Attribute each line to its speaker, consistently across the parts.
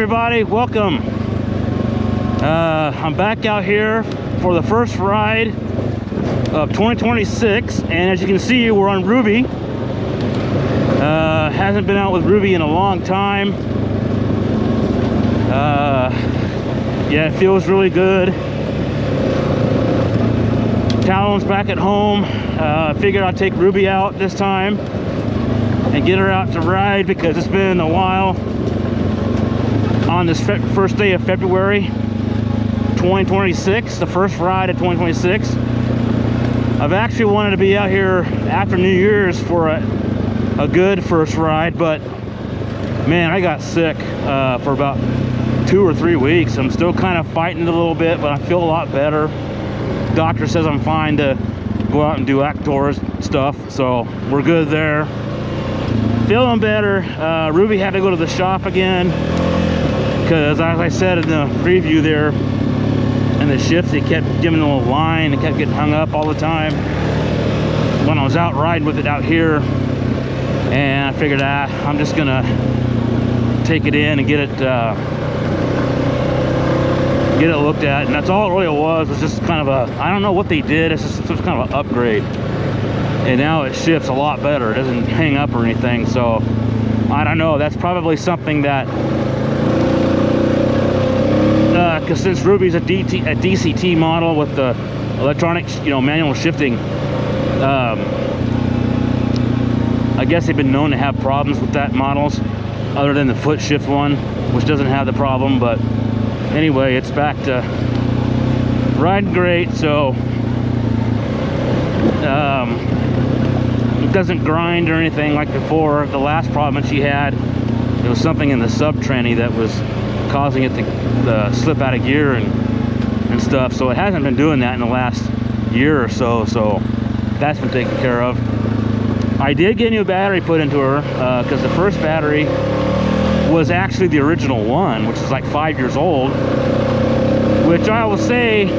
Speaker 1: everybody, welcome. I'm back out here for the first ride of 2026, and as you can see, we're on Rubi. Hasn't been out with Rubi in a long time. Yeah, it feels really good. Talon's back at home. Figured I'd take Rubi out this time and get her out to ride because it's been a while. On this first day of February 2026, the first ride of 2026, I've actually wanted to be out here after New Year's for a good first ride, but man, I got sick for about 2 or 3 weeks. I'm still kind of fighting it a little bit, but I feel a lot better. Doctor says I'm fine to go out and do outdoors stuff, so we're good there. Feeling better. Rubi had to go to the shop again because, as I said in the preview there, in the shifts, they kept giving them a line. It kept getting hung up all the time when I was out riding with it out here, and I figured I'm just gonna take it in and get it looked at, and that's all it really was. It's just kind of I don't know what they did. It's just kind of an upgrade, and now it shifts a lot better. It doesn't hang up or anything, so I don't know. That's probably something that because since Rubi's a DCT model with the electronic, manual shifting, I guess they've been known to have problems with that models, other than the foot shift one, which doesn't have the problem. But anyway, it's back to riding great, so it doesn't grind or anything like before. The last problem that she had, it was something in the sub tranny that was causing it to slip out of gear and stuff, so it hasn't been doing that in the last year or so, so that's been taken care of. I did get a new battery put into her because the first battery was actually the original one, which is like 5 years old, which I will say,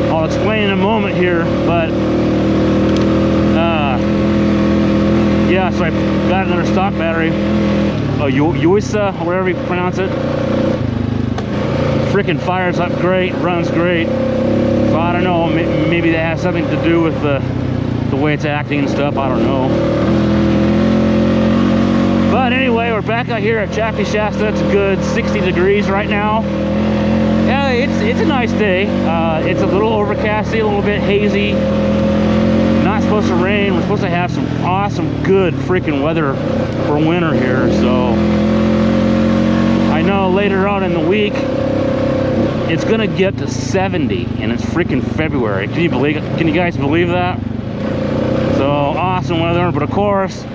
Speaker 1: I'll explain in a moment here, but yeah, so I got another stock battery, Yuisa, whatever you pronounce it. Freaking fires up great, runs great. So I don't know, maybe that has something to do with the way it's acting and stuff, I don't know. But anyway, we're back out here at Chappie, Shasta. It's a good 60 degrees right now. Yeah, it's a nice day. It's a little overcasty, a little bit hazy. Not supposed to rain. We're supposed to have some awesome, good freaking weather for winter here. So I know later on in the week, it's gonna get to 70, and it's freaking February. Can you believe it? Can you guys believe that? So awesome weather, but of course,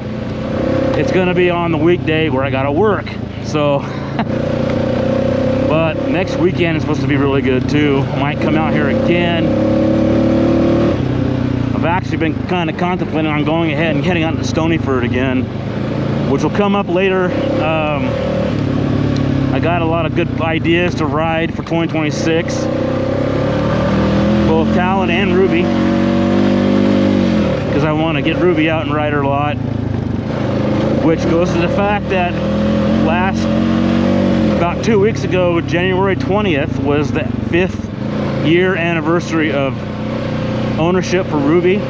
Speaker 1: it's gonna be on the weekday where I gotta work. So, but next weekend is supposed to be really good too. I might come out here again. I've actually been kind of contemplating on going ahead and heading out to Stonyford again, which will come up later. I got a lot of good ideas to ride for 2026, both Talon and Rubi, because I want to get Rubi out and ride her a lot, which goes to the fact that about 2 weeks ago, January 20th, was the 5th year anniversary of ownership for Rubi.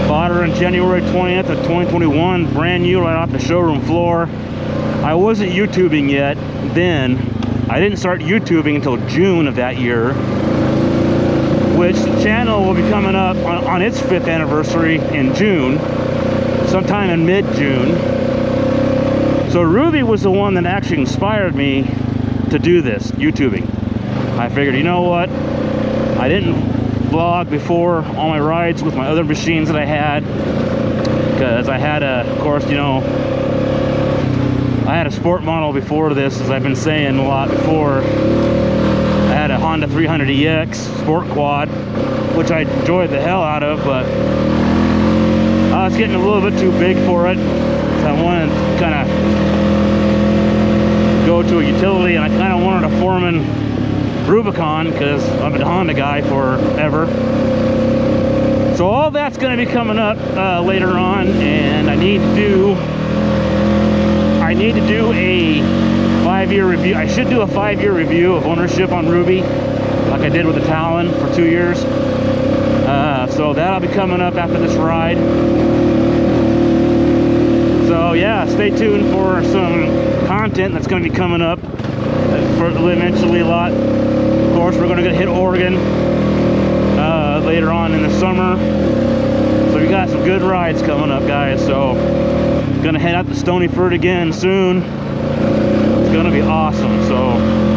Speaker 1: Bought her on January 20th of 2021, brand new, right off the showroom floor. I wasn't YouTubing yet then. I didn't start YouTubing until June of that year, which the channel will be coming up on its 5th anniversary in June, sometime in mid-June. So Rubi was the one that actually inspired me to do this, YouTubing. I figured, you know what? I didn't vlog before all my rides with my other machines that I had, because I had of course, I had a sport model before this, as I've been saying a lot before. I had a Honda 300EX Sport Quad, which I enjoyed the hell out of, but I was getting a little bit too big for it. So I wanted to kind of go to a utility, and I kind of wanted a Foreman Rubicon because I'm a Honda guy forever. So all that's going to be coming up later on, and I need to do a 5-year review. I should do a 5-year review of ownership on Ruby, like I did with the Talon for 2 years. So that'll be coming up after this ride. So yeah, stay tuned for some content that's going to be coming up for eventually a lot. Of course, we're going to hit Oregon later on in the summer. So we got some good rides coming up, guys. So going to head out to Stonyford again soon. It's going to be awesome. So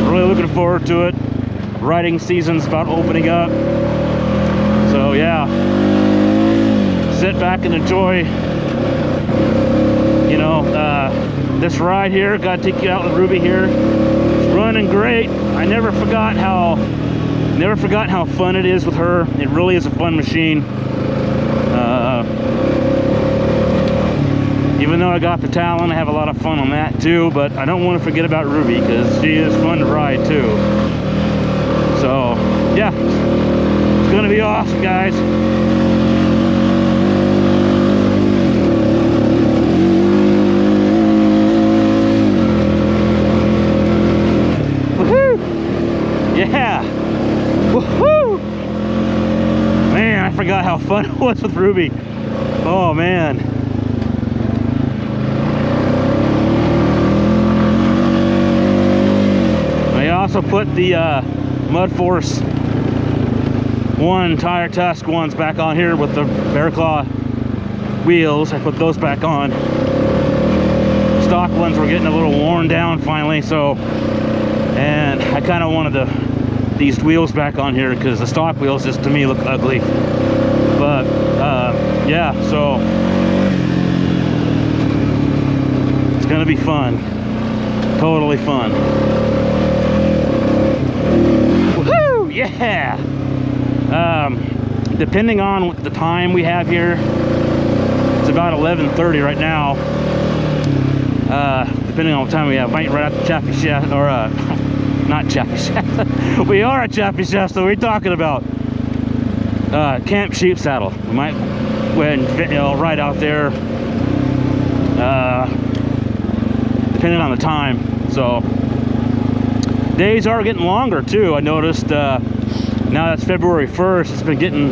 Speaker 1: really looking forward to it. Riding season's about opening up. So yeah, sit back and enjoy, you know, this ride here. Got to take you out with Ruby here. It's running great. I never forgot how fun it is with her. It really is a fun machine. Even though I got the Talon, I have a lot of fun on that too, but I don't want to forget about Ruby because she is fun to ride too. So yeah, it's gonna be awesome, guys. Woohoo! Yeah! Woohoo! Man, I forgot how fun it was with Ruby. Oh man. I also put the Mud Force 1 tire tusk ones back on here with the Bear Claw wheels. I put those back on. Stock ones were getting a little worn down finally, so, and I kind of wanted these wheels back on here because the stock wheels just to me look ugly. But yeah, so it's gonna be fun, totally fun. Woohoo! Yeah. Depending on the time we have here, it's about 11:30 right now. Depending on what time we have, might right after Chappie Shasta, or not Chappie Shasta. We are at Chappie Shasta. What are we talking about? Camp Sheep Saddle. We might go ahead and, you know, ride out there. Depending on the time. So days are getting longer too. I noticed. Now that's February 1st. It's been getting,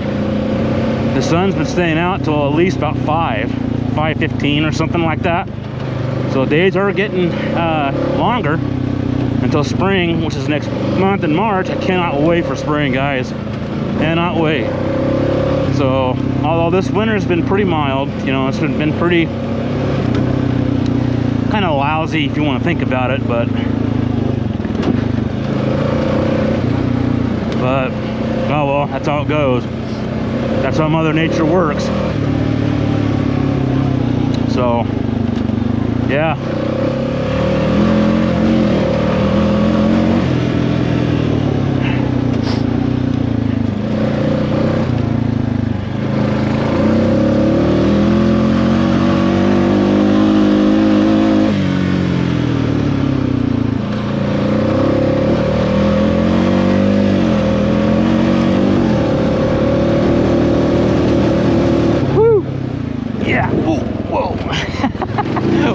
Speaker 1: the sun's been staying out till at least about 5:15 or something like that. So days are getting longer until spring, which is next month in March. I cannot wait for spring, guys. Cannot wait. So although this winter has been pretty mild, you know, it's been pretty kind of lousy if you want to think about it, but oh well, that's how it goes. That's how Mother Nature works. So yeah.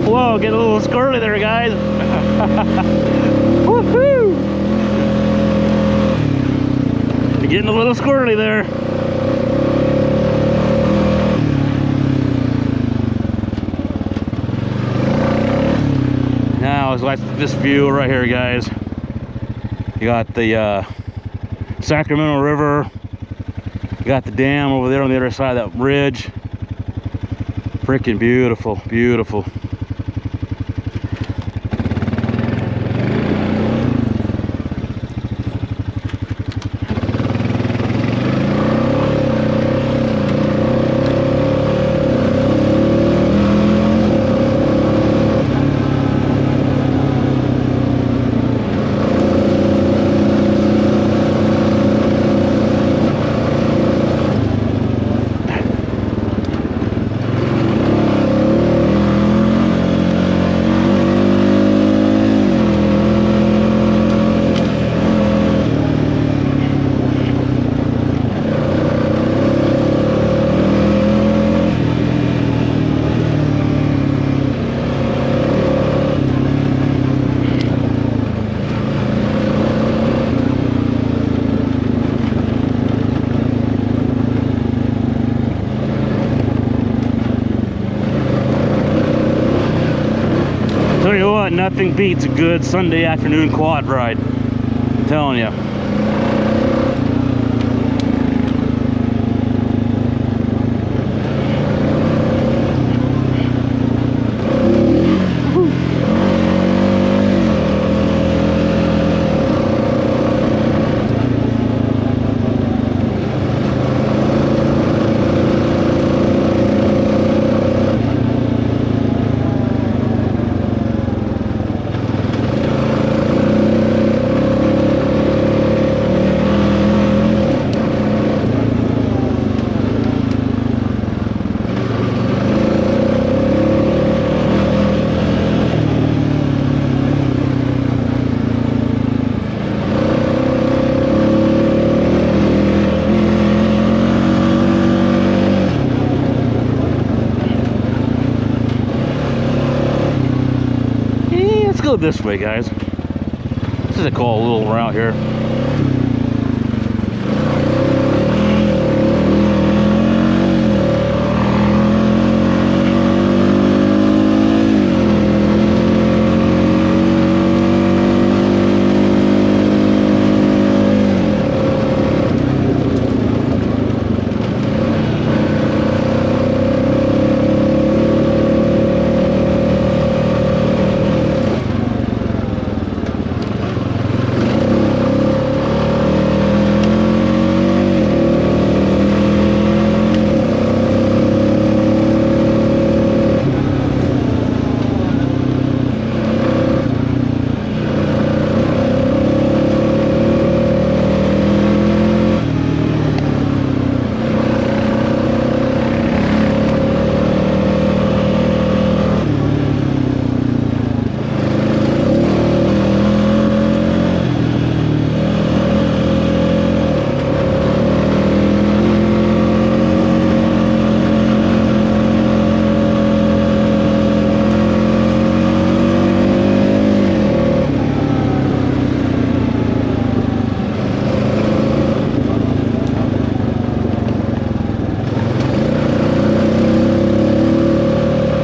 Speaker 1: Whoa, get a little squirrely there, guys. Woohoo! You're getting a little squirrely there. Now, it's like this view right here, guys. You got the Sacramento River. You got the dam over there on the other side of that ridge. Freaking beautiful, beautiful. Tell you what, nothing beats a good Sunday afternoon quad ride. I'm telling you. Go this way, guys. This is a cool little route here.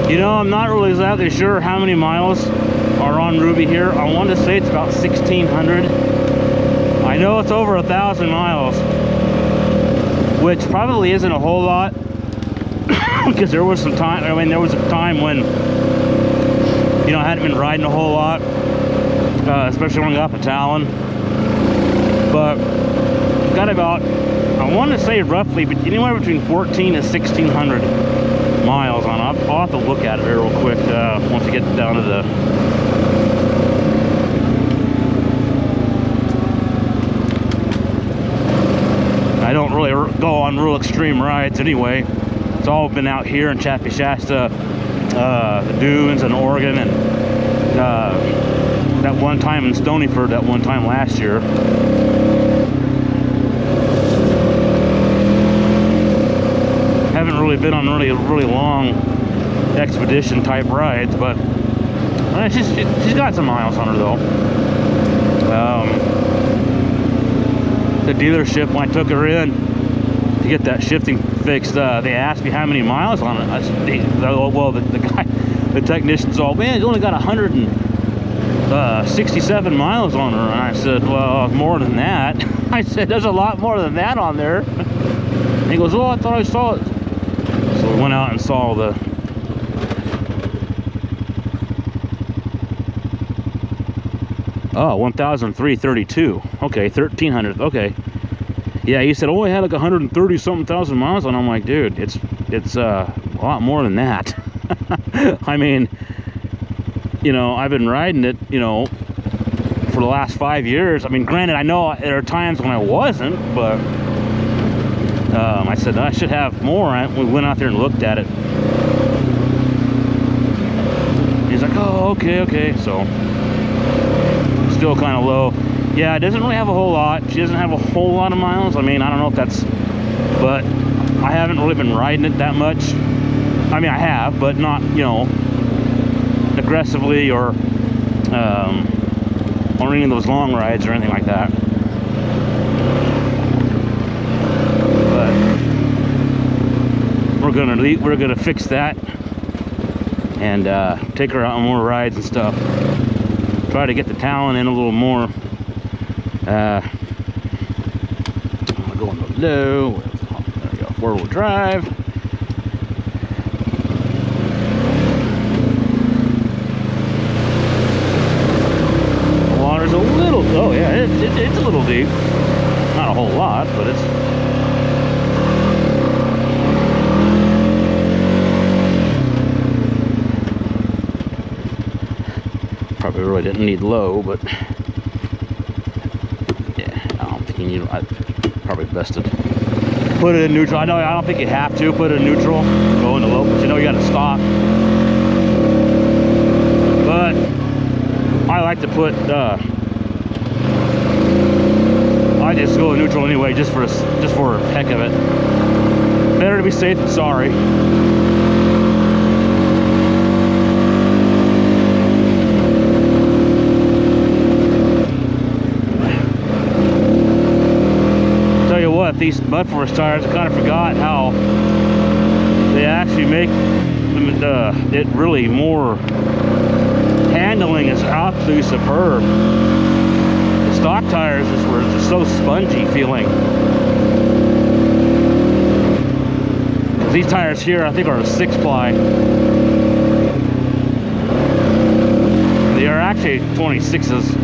Speaker 1: You know, I'm not really exactly sure how many miles are on Ruby here. I want to say it's about 1,600. I know it's over 1,000 miles, which probably isn't a whole lot, because there was some time. I mean, there was a time when, you know, I hadn't been riding a whole lot, especially when I got to Talon. But got about, I want to say roughly, but anywhere between 1,400 to 1,600 miles on. I'll have to look at it real quick once we get down to the I don't really go on real extreme rides anyway. It's all been out here in Chappie, Shasta, the dunes and Oregon, and that one time in Stonyford, that one time last year. Haven't really been on really long expedition type rides, but she's got some miles on her though. The dealership, when I took her in to get that shifting fixed, they asked me how many miles on it. The technician's all, man, it's only got 167 miles on her. And I said, well, more than that. I said, there's a lot more than that on there. And he goes, oh, I thought I saw it. So we went out and saw the oh, 1,332. Okay, 1,300. Okay. Yeah, he said, oh, I had like 130 something thousand miles, and I'm like, dude, it's a lot more than that. I mean, you know, I've been riding it, you know, for the last 5 years. I mean, granted, I know there are times when I wasn't, but I said I should have more. We went out there and looked at it. He's like, oh, okay. So still kind of low. Yeah, it doesn't really have a whole lot. She doesn't have a whole lot of miles. I mean, I don't know if that's, but I haven't really been riding it that much. I mean, I have, but not, you know, aggressively or any of those long rides or anything like that. But we're gonna fix that and take her out on more rides and stuff. Try to get the Talon in a little more. I'm gonna go on the low. There we go, 4-wheel drive. The water's a little, oh yeah, it's a little deep. Not a whole lot, but it's. Probably really didn't need low, but yeah, I don't think you need. Probably best to put it in neutral. I don't think you have to put it in neutral, go into low, but you know you got to stop. But I like to put. I just go in neutral anyway, just for heck of it. Better to be safe than sorry. Tell you what, these Mud Force tires, I kind of forgot how they actually make it really more. Handling is absolutely superb. Stock tires were just so spongy feeling. These tires here, I think, are a 6-ply. They are actually 26s.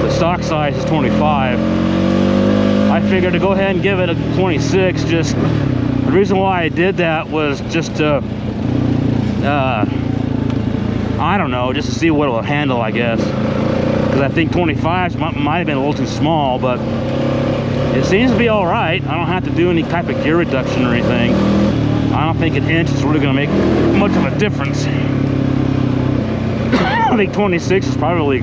Speaker 1: The stock size is 25. I figured to go ahead and give it a 26. Just the reason why I did that was just to I don't know, just to see what it'll handle, I guess. Because I think 25s might have been a little too small, but it seems to be all right. I don't have to do any type of gear reduction or anything. I don't think an inch is really going to make much of a difference. I think 26 is probably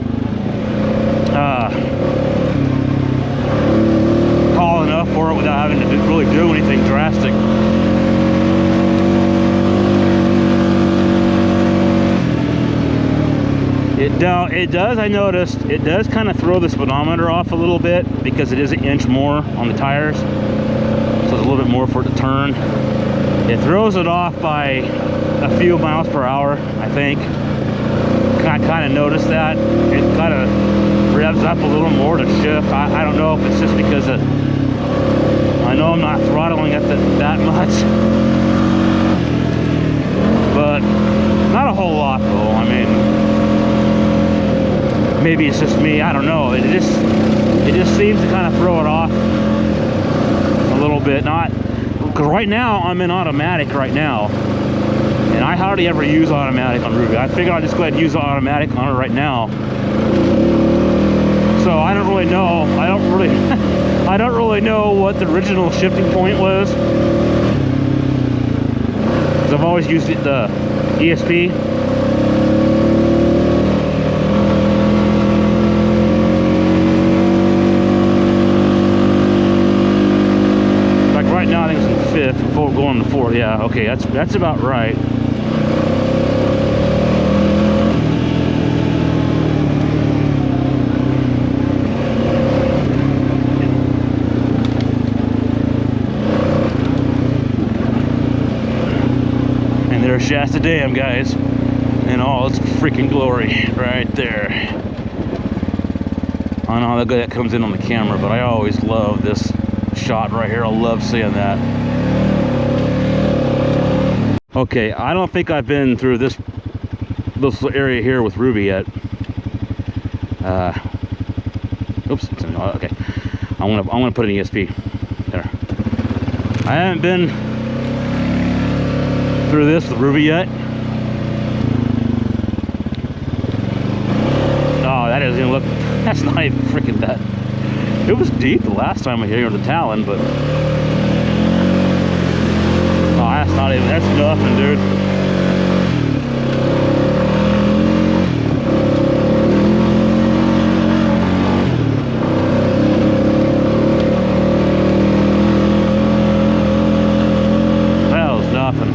Speaker 1: tall enough for it without having to really do anything drastic. It does, I noticed, it does kind of throw the speedometer off a little bit because it is an inch more on the tires. So it's a little bit more for it to turn. It throws it off by a few miles per hour, I think. I kind of noticed that. It kind of revs up a little more to shift. I don't know if it's just because of, I know I'm not throttling it that much. But not a whole lot though, I mean. Maybe it's just me, I don't know. It just seems to kind of throw it off a little bit. Not because right now I'm in automatic right now, and I hardly ever use automatic on Ruby. I figured I'd just go ahead and use automatic on it right now. So I don't really know. I don't really know what the original shifting point was. Because I've always used it, the ESP. Right now I think it's in 5th before going to 4th. Yeah, okay, that's about right. And there's Shasta Dam, guys, in all its freaking glory right there. I don't know how good that comes in on the camera, but I always love this shot right here. I love seeing that. Okay, I don't think I've been through this area here with Ruby yet. Oops. Okay, I'm gonna put an ESP there. I haven't been through this with Ruby yet. Oh, that doesn't even look. That's not even freaking that. It was deep the last time I here on the Talon, but oh, that's not even. That's nothing, dude. That was nothing.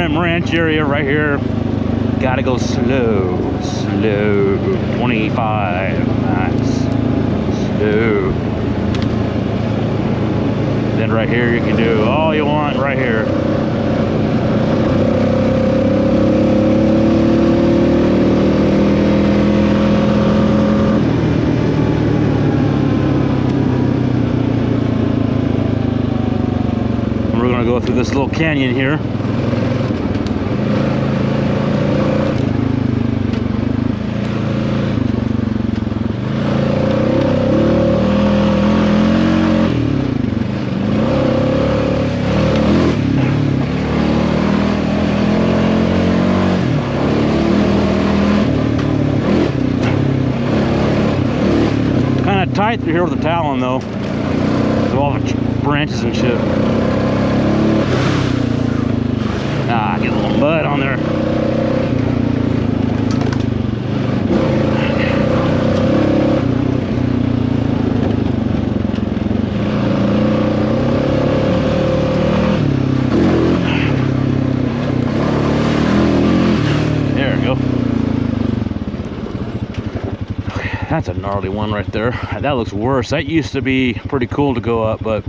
Speaker 1: Ranch area right here. Gotta go slow, slow. 25, nice, slow. Then right here you can do all you want right here. And we're gonna go through this little canyon here. Tight through here with the Talon though, with all the branches and shit. Ah, get a little mud on there. There we go. That's a gnarly one right there. That looks worse. That used to be pretty cool to go up, but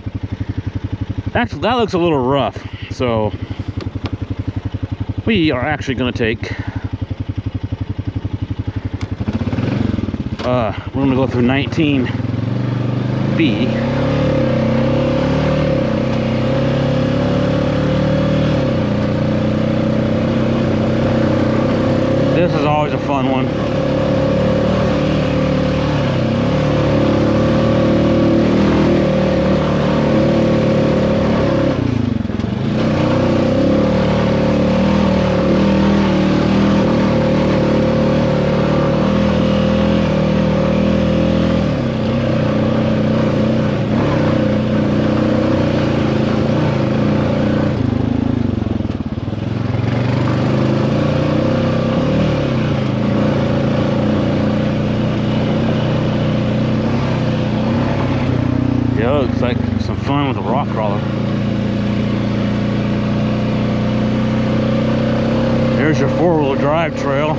Speaker 1: that looks a little rough. So we are actually going to take we're going to go through 19B. This is always a fun one. Looks like some fun with a rock crawler. There's your four-wheel drive trail.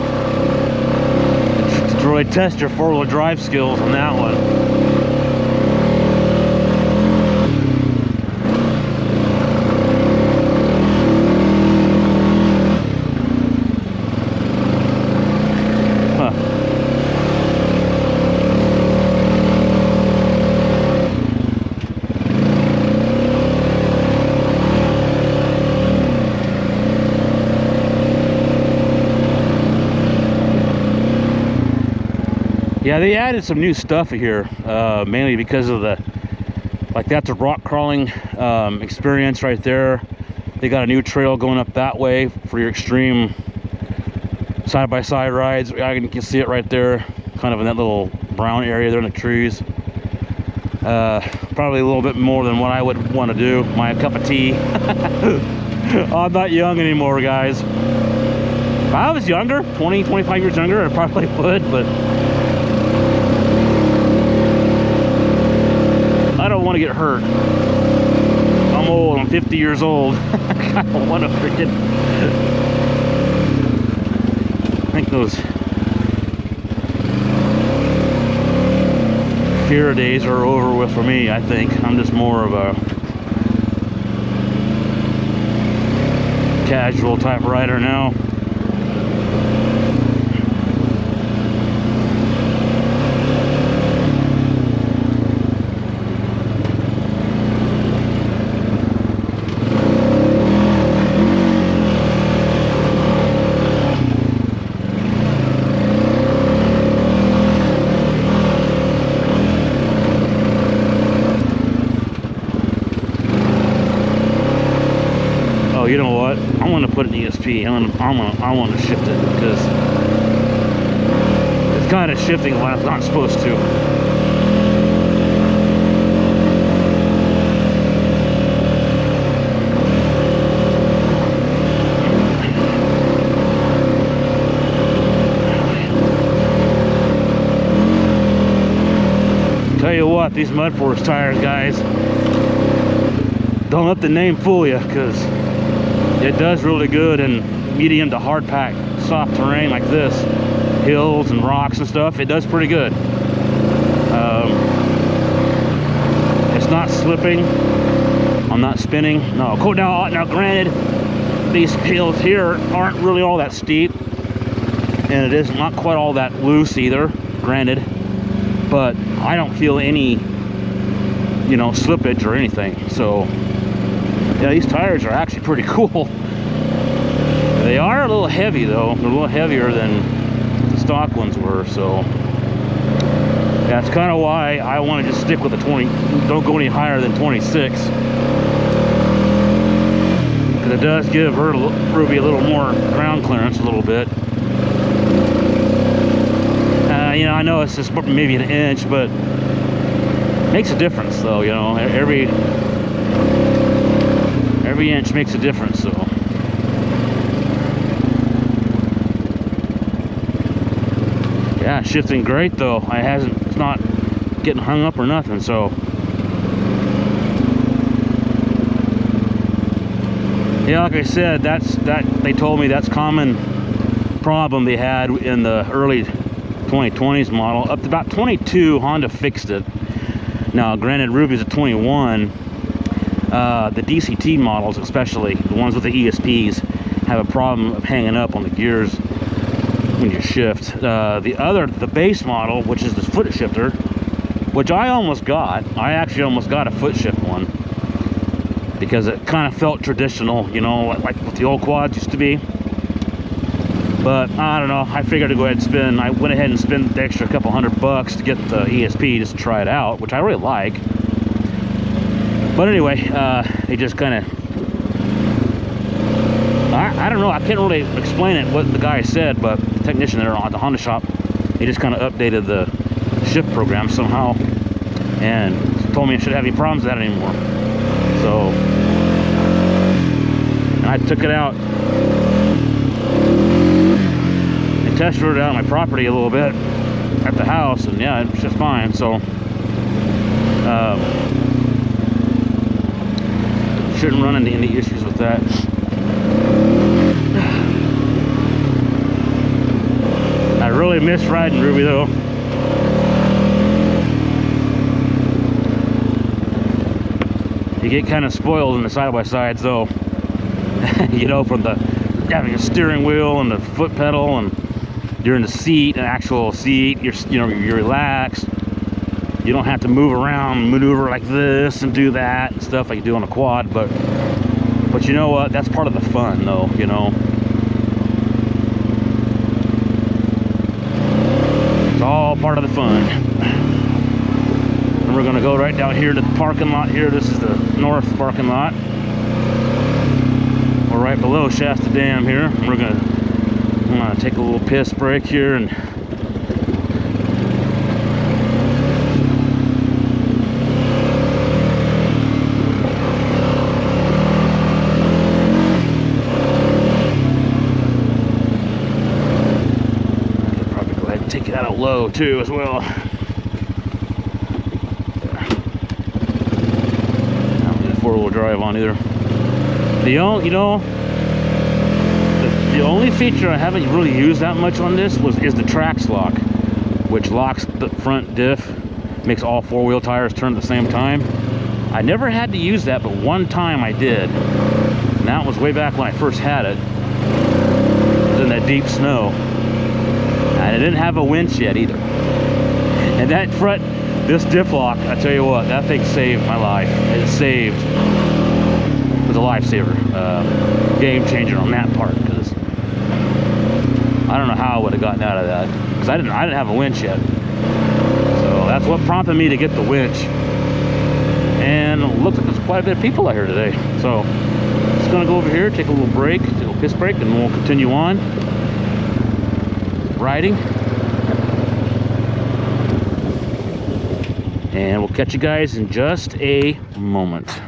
Speaker 1: To really test your four-wheel drive skills on that one. Yeah, they added some new stuff here, mainly because of that's a rock crawling experience right there. They got a new trail going up that way for your extreme side-by-side rides. You can see it right there, kind of in that little brown area there in the trees. Probably a little bit more than what I would want to do. My cup of tea. I'm not young anymore, guys. If I was younger, 20, 25 years younger, I probably would, but I don't want to get hurt. I'm old, I'm 50 years old. I don't want to freaking... I think those fear days are over with for me, I think. I'm just more of a casual type rider now. You know what? I want to put an ESP. I want to shift it because it's kind of shifting when it's not supposed to. Tell you what, these Mud Force tires, guys, don't let the name fool you, because it does really good in medium to hard pack soft terrain like this, hills and rocks and stuff, it does pretty good. It's not slipping. I'm not spinning. No. Now granted, these hills here aren't really all that steep, and it is not quite all that loose either, granted, but I don't feel any, you know, slippage or anything. So yeah, these tires are actually pretty cool. They are a little heavy though. They're a little heavier than the stock ones were, so that's kind of why I want to just stick with the 20. Don't go any higher than 26, because it does give Ruby a little more ground clearance, a little bit. You know, I know it's just maybe an inch, but it makes a difference though. You know, every inch makes a difference. So yeah, shifting great though. It's not getting hung up or nothing. So yeah, like I said, they told me that's common problem they had in the early 2020s model. Up to about 22, Honda fixed it. Now granted, Ruby's at 21. The DCT models, especially the ones with the ESPs, have a problem of hanging up on the gears when you shift. The base model, which is the foot shifter, which I actually almost got a foot shift one, because it kind of felt traditional, you know, like what the old quads used to be. But I don't know, I figured to go ahead and spend. I went ahead and spent the extra couple $100 to get the ESP just to try it out, which I really like. But anyway, it just kind of, I don't know, I can't really explain it, what the guy said, but the technician there at the Honda shop, he just kind of updated the shift program somehow and told me I shouldn't have any problems with that anymore. So, and I took it out and test rode it out on my property a little bit at the house, and yeah, it's just fine. So, shouldn't run into any issues with that. I really miss riding Ruby though. You get kind of spoiled in the side-by-sides though. You know, from having a steering wheel and the foot pedal, and you're in the seat, an actual seat. You're relaxed. You don't have to move around, maneuver like this and do that and stuff like you do on a quad. But you know what? That's part of the fun, though. You know, it's all part of the fun. And we're gonna go right down here to the parking lot here. This is the north parking lot. We're right below Shasta Dam here. I'm gonna take a little piss break here and probably go ahead and take it out low too as well. I don't get a four-wheel drive on either. The only feature I haven't really used that much on this is the Trax lock, which locks the front diff, makes all four-wheel tires turn at the same time. I never had to use that, but one time I did. And that was way back when I first had it. It was in that deep snow. And it didn't have a winch yet either. And that front, this diff lock, I tell you what, that thing saved my life. It was a lifesaver. Game changer on that part, because I don't know how I would have gotten out of that, because I didn't have a winch yet. So that's what prompted me to get the winch. And it looks like there's quite a bit of people out here today. So just gonna go over here, take a little break, take a little piss break, and we'll continue on riding. And we'll catch you guys in just a moment.